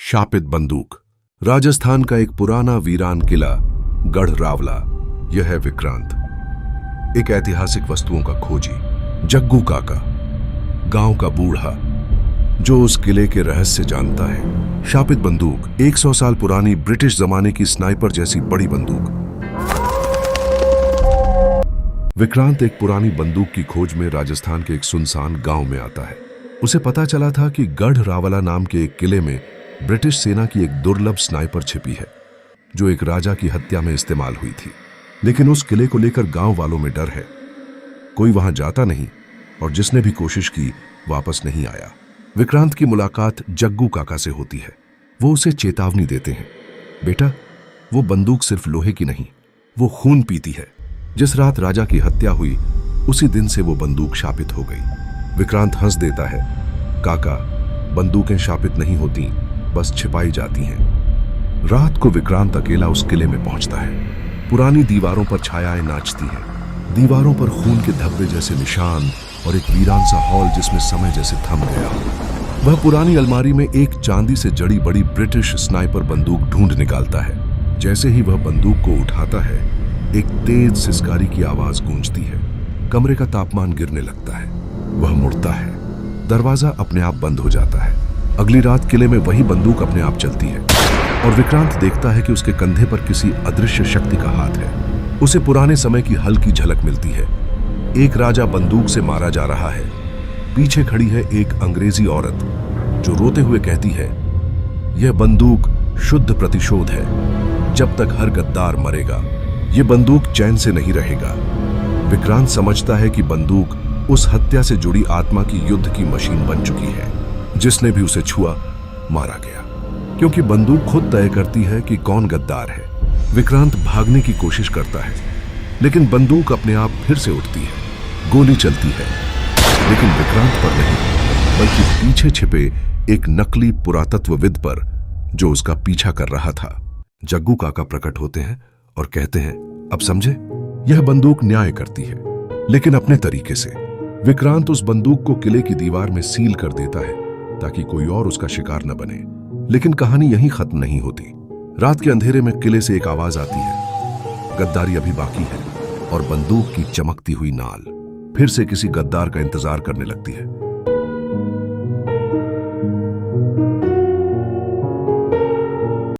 शापित बंदूक। राजस्थान का एक पुराना वीरान किला गढ़ रावला। यह है विक्रांत, एक ऐतिहासिक वस्तुओं का खोजी। जग्गू काका, गांव का बूढ़ा, जो उस किले के रहस्य जानता है। शापित बंदूक 100 साल पुरानी ब्रिटिश जमाने की स्नाइपर जैसी बड़ी बंदूक। विक्रांत एक पुरानी बंदूक की खोज में राजस्थान के एक सुनसान गांव में आता है। उसे पता चला था कि गढ़ रावला नाम के एक किले में ब्रिटिश सेना की एक दुर्लभ स्नाइपर छिपी है, जो एक राजा की हत्या में इस्तेमाल हुई थी। लेकिन उस किले को लेकर गांव वालों में डर है। कोई वहां जाता नहीं और जिसने भी कोशिश की वापस नहीं आया। विक्रांत की मुलाकात जग्गू काका से होती है। वो उसे चेतावनी देते हैं, बेटा, वो बंदूक सिर्फ लोहे की नहीं, वो खून पीती है। जिस रात राजा की हत्या हुई, उसी दिन से वो बंदूक शापित हो गई। विक्रांत हंस देता है, काका, बंदूकें शापित नहीं होती, बस छिपाई जाती हैं। रात को विक्रांत अकेला उस किले में पहुंचता है। पुरानी दीवारों पर छायाएं नाचती हैं। दीवारों पर खून के धब्बे जैसे निशान और एक वीरान सा हॉल जिसमें समय जैसे थम गया हो। वह पुरानी अलमारी में एक चांदी से जड़ी बड़ी ब्रिटिश स्नाइपर बंदूक ढूंढ निकालता है। जैसे ही वह बंदूक को उठाता है, एक तेज सिसकारी की आवाज गूंजती है। कमरे का तापमान गिरने लगता है। वह मुड़ता है, दरवाजा अपने आप बंद हो जाता है। अगली रात किले में वही बंदूक अपने आप चलती है और विक्रांत देखता है कि उसके कंधे पर किसी अदृश्य शक्ति का हाथ है। उसे पुराने समय की हल्की झलक मिलती है। एक राजा बंदूक से मारा जा रहा है। पीछे खड़ी है एक अंग्रेजी औरत, जो रोते हुए कहती है, यह बंदूक शुद्ध प्रतिशोध है। जब तक हर गद्दार मरेगा, यह बंदूक चैन से नहीं रहेगा। विक्रांत समझता है कि बंदूक उस हत्या से जुड़ी आत्मा की युद्ध की मशीन बन चुकी है। जिसने भी उसे छुआ मारा गया, क्योंकि बंदूक खुद तय करती है कि कौन गद्दार है। विक्रांत भागने की कोशिश करता है, लेकिन बंदूक अपने आप फिर से उठती है। गोली चलती है, लेकिन विक्रांत पर नहीं, बल्कि पीछे छिपे एक नकली पुरातत्वविद पर, जो उसका पीछा कर रहा था। जग्गू काका प्रकट होते हैं और कहते हैं, अब समझे, यह बंदूक न्याय करती है, लेकिन अपने तरीके से। विक्रांत उस बंदूक को किले की दीवार में सील कर देता है, ताकि कोई और उसका शिकार न बने। लेकिन कहानी यहीं खत्म नहीं होती। रात के अंधेरे में किले से एक आवाज आती है, गद्दारी अभी बाकी है। और बंदूक की चमकती हुई नाल फिर से किसी गद्दार का इंतजार करने लगती है।